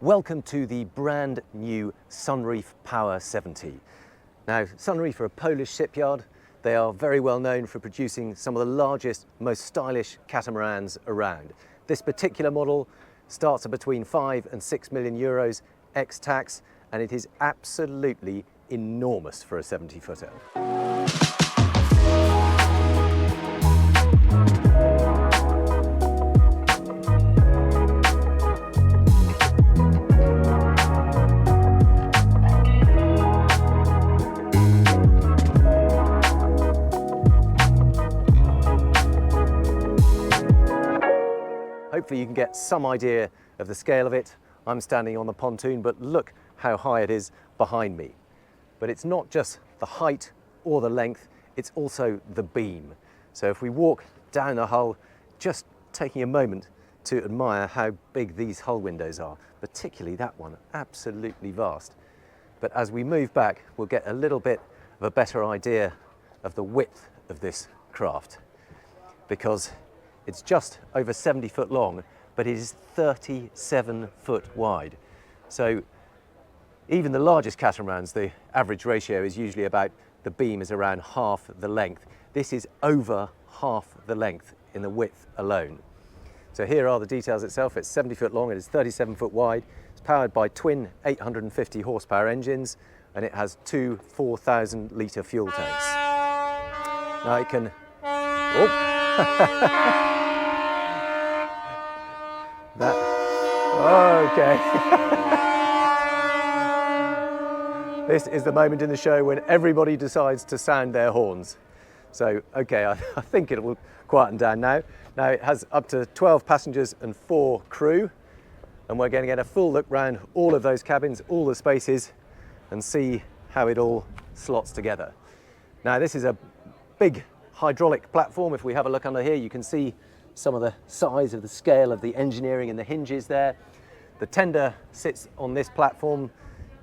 Welcome to the brand new Sunreef Power 70. Now, Sunreef are a Polish shipyard. They are very well known for producing some of the largest, most stylish catamarans around. This particular model starts at between 5 and 6 million euros ex-tax, and it is absolutely enormous for a 70-footer. Hopefully you can get some idea of the scale of it. I'm standing on the pontoon, but look how high it is behind me. But it's not just the height or the length, it's also the beam. So if we walk down the hull, just taking a moment to admire how big these hull windows are, particularly that one, absolutely vast. But as we move back, we'll get a little bit of a better idea of the width of this craft, because it's just over 70 foot long, but it is 37 foot wide. So even the largest catamarans, the average ratio is usually about, the beam is around half the length. This is over half the length in the width alone. So here are the details itself. It's 70 foot long, it is 37 foot wide. It's powered by twin 850 horsepower engines, and it has two 4,000 litre fuel tanks. Now it can, okay. This is the moment in the show when everybody decides to sound their horns. So, okay, I think it will quieten down now. Now it has up to 12 passengers and 4 crew, and we're going to get a full look round all of those cabins, all the spaces, and see how it all slots together. Now this is a big hydraulic platform. If we have a look under here, you can see some of the size of the scale of the engineering and the hinges there. The tender sits on this platform,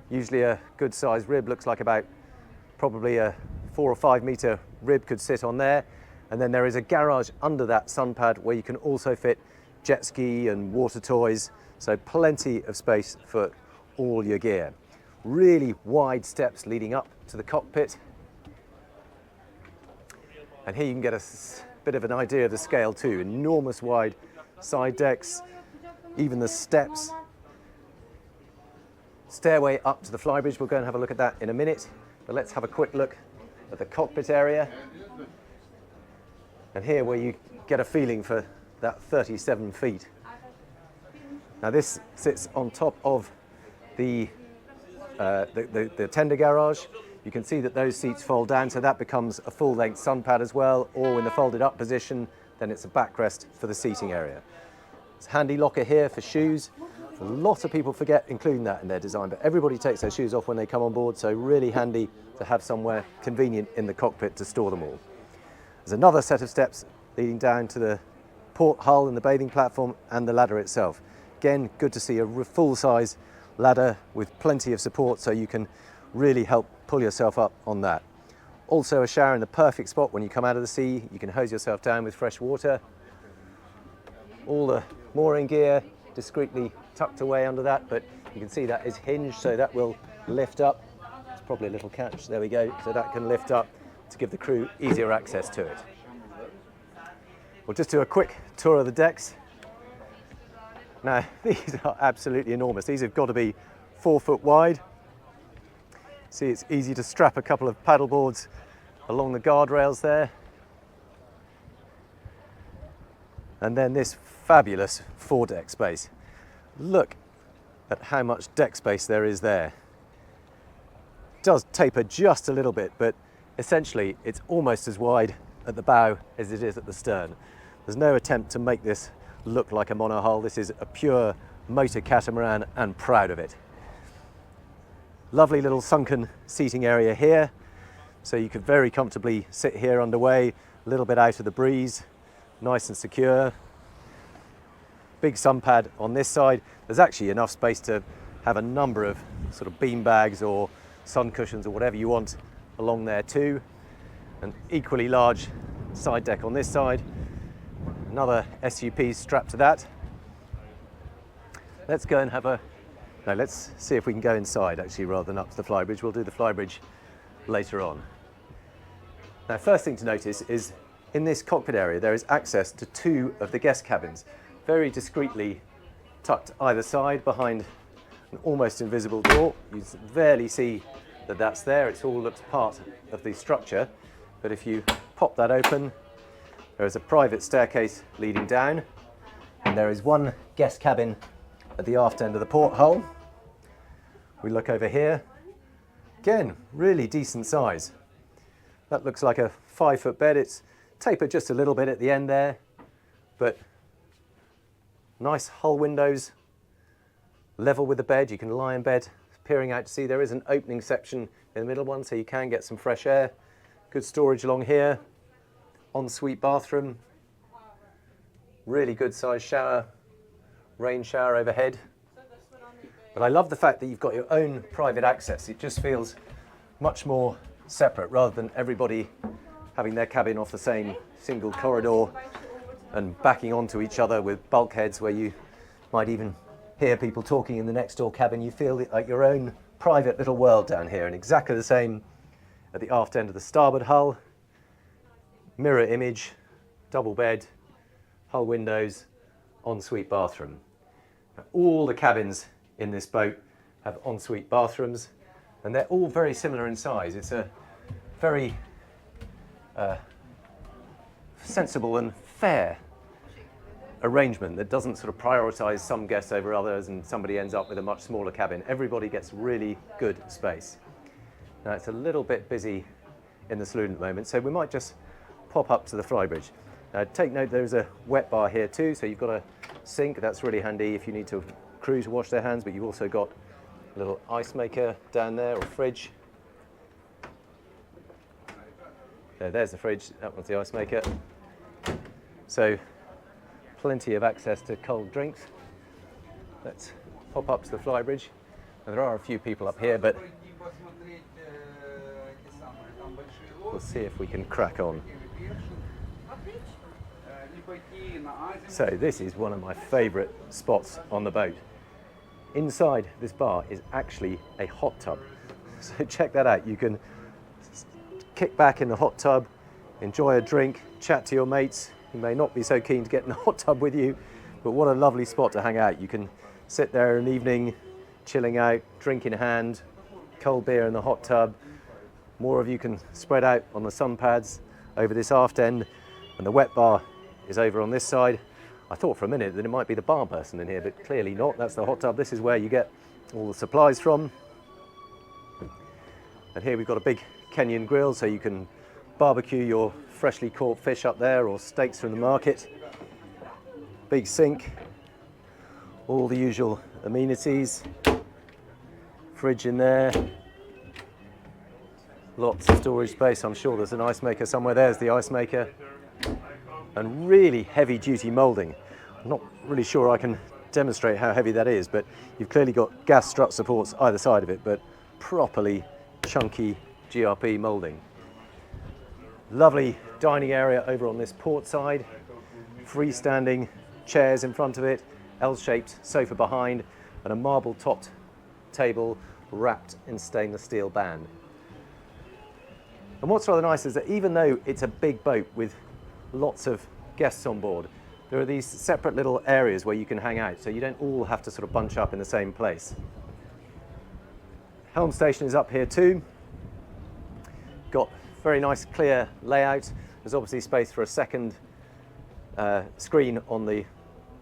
usually a good sized rib, looks like about probably a 4 or 5 meter rib could sit on there. And then there is a garage under that sun pad where you can also fit jet ski and water toys, so plenty of space for all your gear. Really wide steps leading up to the cockpit. And here you can get a bit of an idea of the scale too. Enormous wide side decks, even the steps. Stairway up to the flybridge, we'll go and have a look at that in a minute. But let's have a quick look at the cockpit area. And here where you get a feeling for that 37 feet. Now this sits on top of the tender garage. You can see that those seats fold down, so that becomes a full-length sun pad as well, or in the folded up position, then it's a backrest for the seating area. It's a handy locker here for shoes. A lot of people forget including that in their design, but everybody takes their shoes off when they come on board, so really handy to have somewhere convenient in the cockpit to store them all. There's another set of steps leading down to the port hull and the bathing platform and the ladder itself. Again, good to see a full-size ladder with plenty of support, so you can really help pull yourself up on that. Also a shower in the perfect spot when you come out of the sea. You can hose yourself down with fresh water. All the mooring gear discreetly tucked away under that, but you can see that is hinged, so that will lift up. It's probably a little catch, there we go. So that can lift up to give the crew easier access to it. We'll just do a quick tour of the decks. Now, these are absolutely enormous. These have got to be 4 foot wide. See, it's easy to strap a couple of paddle boards along the guardrails there. And then this fabulous foredeck space. Look at how much deck space there is there. It does taper just a little bit, but essentially it's almost as wide at the bow as it is at the stern. There's no attempt to make this look like a monohull. This is a pure motor catamaran, and proud of it. Lovely little sunken seating area here, so you could very comfortably sit here underway, a little bit out of the breeze, nice and secure. Big sun pad on this side. There's actually enough space to have a number of sort of bean bags or sun cushions or whatever you want along there too. An equally large side deck on this side. Another SUP strapped to that. Let's go and have a Now let's see if we can go inside actually rather than up to the flybridge. We'll do the flybridge later on. Now, first thing to notice is in this cockpit area there is access to 2 of the guest cabins, very discreetly tucked either side behind an almost invisible door. You barely see that that's there, it all looks part of the structure, but if you pop that open, there is a private staircase leading down, and there is 1 guest cabin at the aft end of the porthole. We look over here, again, really decent size. That looks like a 5-foot bed. It's tapered just a little bit at the end there, but nice hull windows, level with the bed. You can lie in bed, peering out to sea. There is an opening section in the middle one, so you can get some fresh air. Good storage along here. Ensuite bathroom. Really good sized shower, rain shower overhead. But I love the fact that you've got your own private access. It just feels much more separate rather than everybody having their cabin off the same single corridor and backing onto each other with bulkheads where you might even hear people talking in the next door cabin. You feel like your own private little world down here, and exactly the same at the aft end of the starboard hull. Mirror image, double bed, hull windows, ensuite bathroom. Now, all the cabins in this boat have ensuite bathrooms, and they're all very similar in size. It's a very sensible and fair arrangement that doesn't sort of prioritise some guests over others and somebody ends up with a much smaller cabin. Everybody gets really good space. Now it's a little bit busy in the saloon at the moment, so we might just pop up to the flybridge. Take note there's a wet bar here too, so you've got a sink. That's really handy if you need to crew to wash their hands, but you've also got a little ice maker down there, or fridge. There's the fridge, that one's the ice maker. So plenty of access to cold drinks. Let's pop up to the flybridge. Now, there are a few people up here, but we'll see if we can crack on. So this is one of my favourite spots on the boat. Inside this bar is actually a hot tub. So check that out. You can kick back in the hot tub, enjoy a drink, chat to your mates. You may not be so keen to get in the hot tub with you, but what a lovely spot to hang out. You can sit there an evening, chilling out, drink in hand, cold beer in the hot tub. More of you can spread out on the sun pads over this aft end, and the wet bar is over on this side. I thought for a minute that it might be the bar person in here, but clearly not. That's the hot tub. This is where you get all the supplies from. And here we've got a big Kenyan grill, so you can barbecue your freshly caught fish up there, or steaks from the market. Big sink, all the usual amenities. Fridge in there. Lots of storage space. I'm sure there's an ice maker somewhere. There's the ice maker. And really heavy duty moulding. I'm not really sure I can demonstrate how heavy that is, but you've clearly got gas strut supports either side of it, but properly chunky GRP moulding. Lovely dining area over on this port side. Freestanding chairs in front of it, L-shaped sofa behind, and a marble topped table wrapped in stainless steel band. And what's rather nice is that even though it's a big boat with lots of guests on board, there are these separate little areas where you can hang out, so you don't all have to sort of bunch up in the same place. Helm station is up here too. Got very nice clear layout. There's obviously space for a second screen on the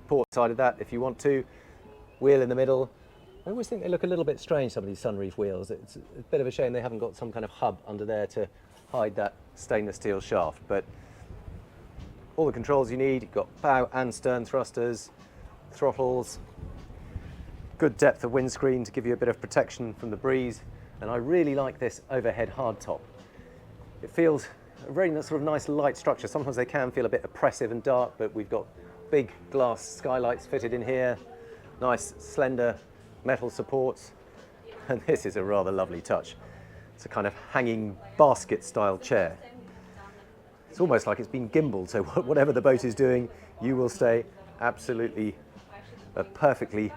port side of that if you want to. Wheel in the middle. I always think they look a little bit strange, some of these Sunreef wheels. It's a bit of a shame they haven't got some kind of hub under there to hide that stainless steel shaft, but all the controls you need. You've got bow and stern thrusters, throttles, good depth of windscreen to give you a bit of protection from the breeze, and I really like this overhead hardtop. It feels a very sort of nice light structure. Sometimes they can feel a bit oppressive and dark, but we've got big glass skylights fitted in here, nice slender metal supports, and this is a rather lovely touch. It's a kind of hanging basket style chair. It's almost like it's been gimbaled, so whatever the boat is doing, you will stay absolutely perfectly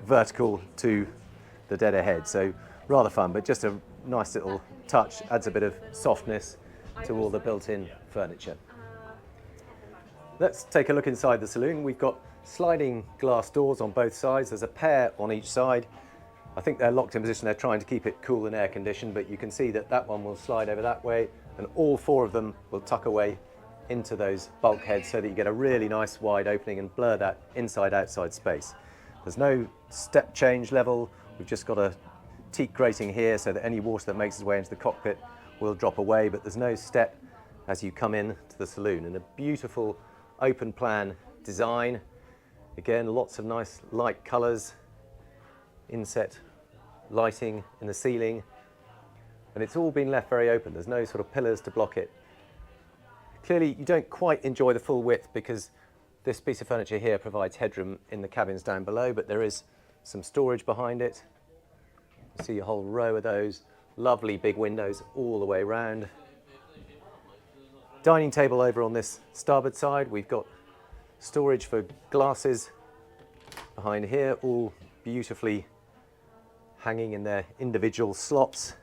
vertical to the dead ahead. So rather fun, but just a nice little touch, adds a bit of softness to all the built-in furniture. Let's take a look inside the saloon. We've got sliding glass doors on both sides. There's a pair on each side. I think they're locked in position. They're trying to keep it cool and air conditioned, but you can see that that one will slide over that way, and all four of them will tuck away into those bulkheads so that you get a really nice wide opening and blur that inside-outside space. There's no step change level. We've just got a teak grating here so that any water that makes its way into the cockpit will drop away, but there's no step as you come in to the saloon. And a beautiful open plan design. Again, lots of nice light colours, inset lighting in the ceiling, and it's all been left very open. There's no sort of pillars to block it. Clearly you don't quite enjoy the full width because this piece of furniture here provides headroom in the cabins down below, but there is some storage behind it. You see a whole row of those lovely big windows all the way around. Dining table over on this starboard side. We've got storage for glasses behind here, all beautifully hanging in their individual slots.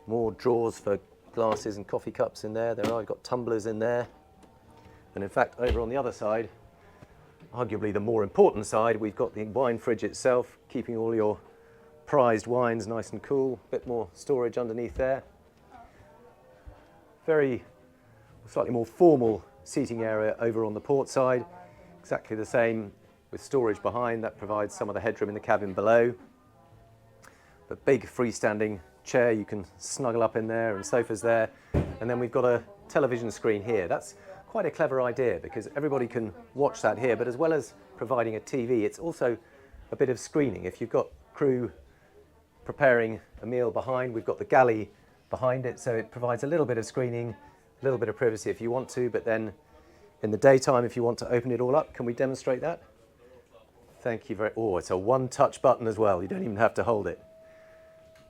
More drawers for glasses and coffee cups in there. There are, you've got tumblers in there. And in fact, over on the other side, arguably the more important side, we've got the wine fridge itself, keeping all your prized wines nice and cool. A bit more storage underneath there. Very, slightly more formal seating area over on the port side. Exactly the same with storage behind. That provides some of the headroom in the cabin below. But big freestanding chair you can snuggle up in there, and sofas there. And then we've got a television screen here. That's quite a clever idea because everybody can watch that here, but as well as providing a TV, it's also a bit of screening. If you've got crew preparing a meal behind, we've got the galley behind it, so it provides a little bit of screening, a little bit of privacy if you want to, but then in the daytime, if you want to open it all up, can we demonstrate that? Thank you very, oh, it's a one-touch button as well. You don't even have to hold it.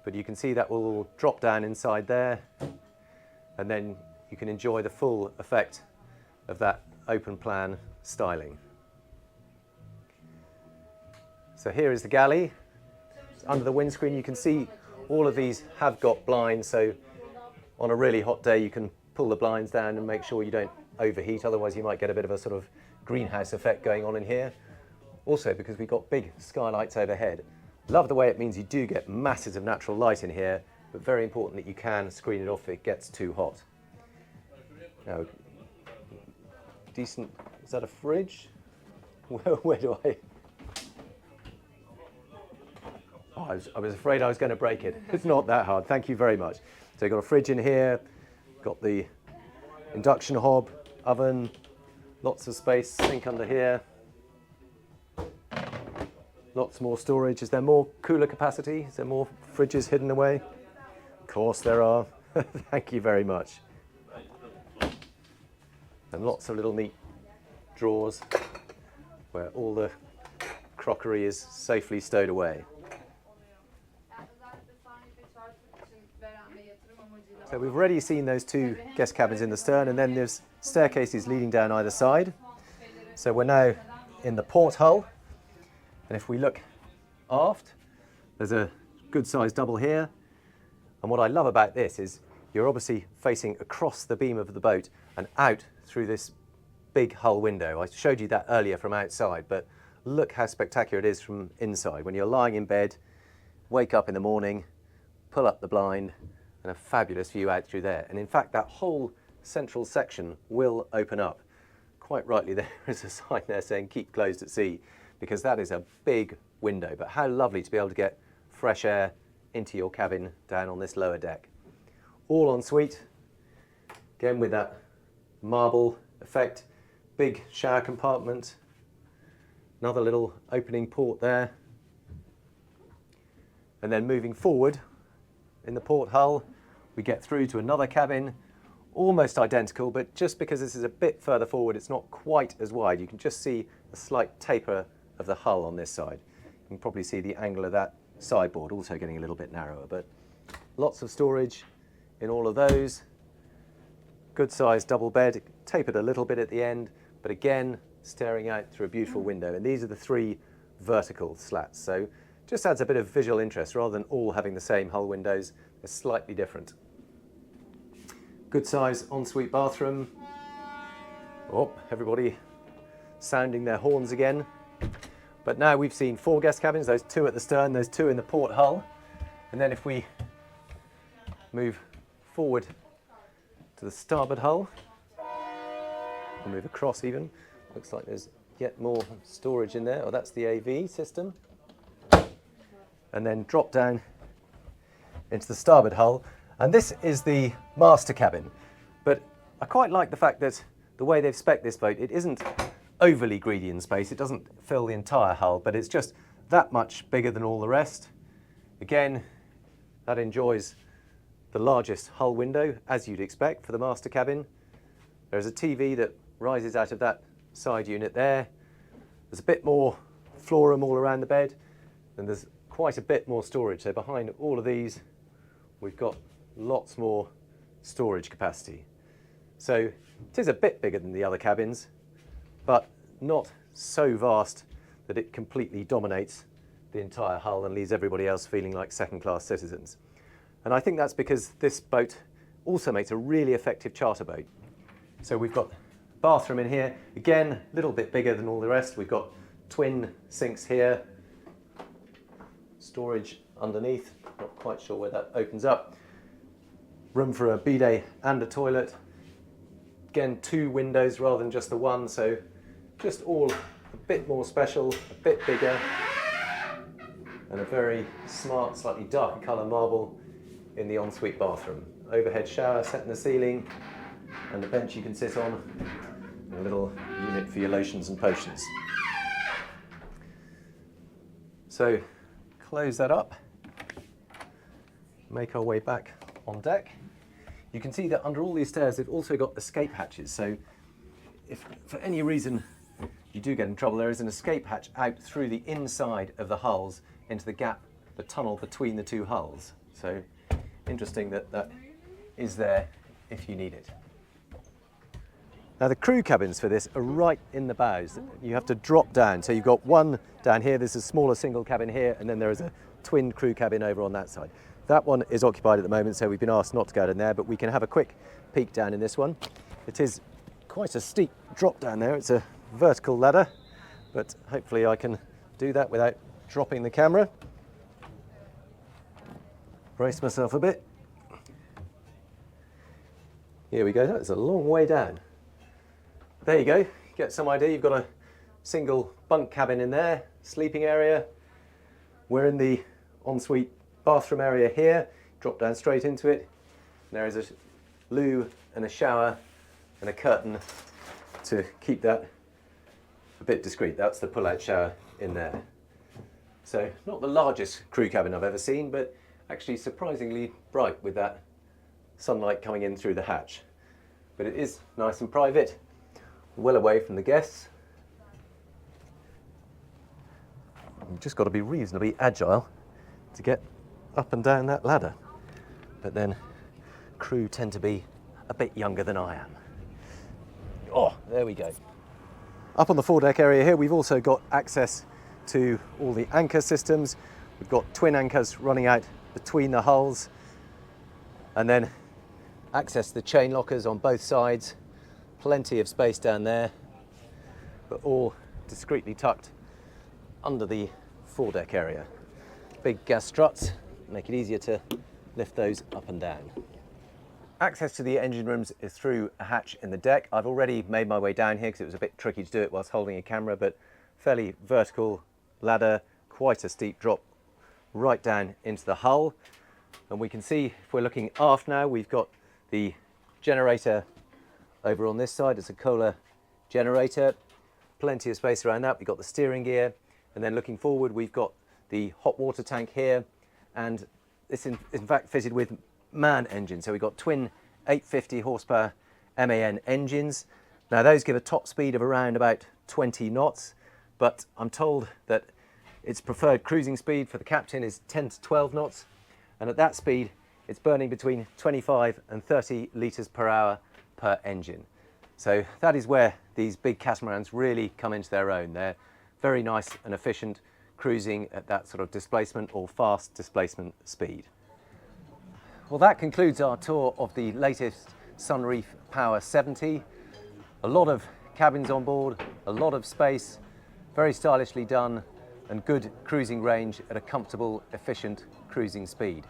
But you can see that will drop down inside there, and then you can enjoy the full effect of that open plan styling. So here is the galley. Under the windscreen you can see all of these have got blinds, so on a really hot day you can pull the blinds down and make sure you don't overheat, otherwise you might get a bit of a sort of greenhouse effect going on in here. Also, because we've got big skylights overhead. Love the way it means you do get masses of natural light in here, but very important that you can screen it off if it gets too hot. Now, decent, is that a fridge? Where do I? Oh, I was afraid I was going to break it. It's not that hard, thank you very much. So you've got a fridge in here, got the induction hob, oven, lots of space, sink under here. Lots more storage. Is there more cooler capacity? Is there more fridges hidden away? Of course there are. Thank you very much. And lots of little neat drawers where all the crockery is safely stowed away. So we've already seen those two guest cabins in the stern, and then there's staircases leading down either side. So we're now in the port hull. And if we look aft, there's a good sized double here. And what I love about this is you're obviously facing across the beam of the boat and out through this big hull window. I showed you that earlier from outside, but look how spectacular it is from inside. When you're lying in bed, wake up in the morning, pull up the blind, and a fabulous view out through there. And in fact, that whole central section will open up. Quite rightly, there is a sign there saying keep closed at sea, because that is a big window. But how lovely to be able to get fresh air into your cabin down on this lower deck. All en suite, again with that marble effect, big shower compartment, another little opening port there. And then moving forward in the port hull, we get through to another cabin, almost identical, but just because this is a bit further forward, it's not quite as wide. You can just see a slight taper of the hull on this side. You can probably see the angle of that sideboard also getting a little bit narrower, but lots of storage in all of those. Good sized double bed, tapered a little bit at the end, but again, staring out through a beautiful window. And these are the 3 vertical slats. So just adds a bit of visual interest rather than all having the same hull windows. They're slightly different. Good size ensuite bathroom. Oh, everybody sounding their horns again. But now we've seen 4 guest cabins, those 2 at the stern, those 2 in the port hull. And then if we move forward to the starboard hull, we'll move across even. Looks like there's yet more storage in there. Oh, that's the AV system. And then drop down into the starboard hull. And this is the master cabin. But I quite like the fact that the way they've spec'd this boat, it isn't overly greedy in space. It doesn't fill the entire hull, but it's just that much bigger than all the rest. Again, that enjoys the largest hull window, as you'd expect for the master cabin. There's a TV that rises out of that side unit there. There's a bit more floor room all around the bed, and there's quite a bit more storage. So behind all of these, we've got lots more storage capacity. So it is a bit bigger than the other cabins, but not so vast that it completely dominates the entire hull and leaves everybody else feeling like second-class citizens. And I think that's because this boat also makes a really effective charter boat. So we've got bathroom in here, again, a little bit bigger than all the rest. We've got twin sinks here, storage underneath, not quite sure where that opens up. Room for a bidet and a toilet. Again, 2 windows rather than just the one, so just all a bit more special, a bit bigger, and a very smart, slightly darker colour marble in the ensuite bathroom. Overhead shower set in the ceiling, and a bench you can sit on, and a little unit for your lotions and potions. So close that up, make our way back on deck. You can see that under all these stairs they've also got escape hatches, so if for any reason you do get in trouble, there is an escape hatch out through the inside of the hulls into the gap, the tunnel between the 2 hulls. So interesting that that is there if you need it. Now the crew cabins for this are right in the bows. You have to drop down. So you've got one down here, there's a smaller single cabin here, and then there is a twin crew cabin over on that side. That one is occupied at the moment, so we've been asked not to go in there, but we can have a quick peek down in this one. It is quite a steep drop down there. It's a vertical ladder, but hopefully I can do that without dropping the camera. Brace myself a bit. Here we go, that's a long way down. There you go, get some idea. You've got a single bunk cabin in there, sleeping area. We're in the ensuite bathroom area here, drop down straight into it. There is a loo and a shower and a curtain to keep that a bit discreet. That's the pull-out shower in there. So not the largest crew cabin I've ever seen, but actually surprisingly bright with that sunlight coming in through the hatch. But it is nice and private, well away from the guests. You've just got to be reasonably agile to get up and down that ladder. But then crew tend to be a bit younger than I am. Oh, there we go. Up on the foredeck area here, we've also got access to all the anchor systems. We've got twin anchors running out between the hulls, and then access to the chain lockers on both sides. Plenty of space down there, but all discreetly tucked under the foredeck area. Big gas struts make it easier to lift those up and down. Access to the engine rooms is through a hatch in the deck. I've already made my way down here because it was a bit tricky to do it whilst holding a camera, but fairly vertical ladder, quite a steep drop right down into the hull. And we can see, if we're looking aft now, we've got the generator over on this side. It's a Kohler generator, plenty of space around that. We've got the steering gear, and then looking forward, we've got the hot water tank here, and this is in fact fitted with MAN engines. So we've got twin 850 horsepower MAN engines. Now those give a top speed of around about 20 knots, but I'm told that its preferred cruising speed for the captain is 10 to 12 knots, and at that speed it's burning between 25 and 30 litres per hour per engine. So that is where these big catamarans really come into their own. They're very nice and efficient, cruising at that sort of displacement or fast displacement speed. Well, that concludes our tour of the latest Sunreef Power 70. A lot of cabins on board, a lot of space, very stylishly done, and good cruising range at a comfortable, efficient cruising speed.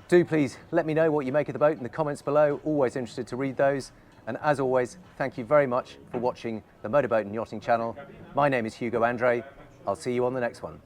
Do please let me know what you make of the boat in the comments below. Always interested to read those. And as always, thank you very much for watching the Motorboat and Yachting channel. My name is Hugo Andreae. I'll see you on the next one.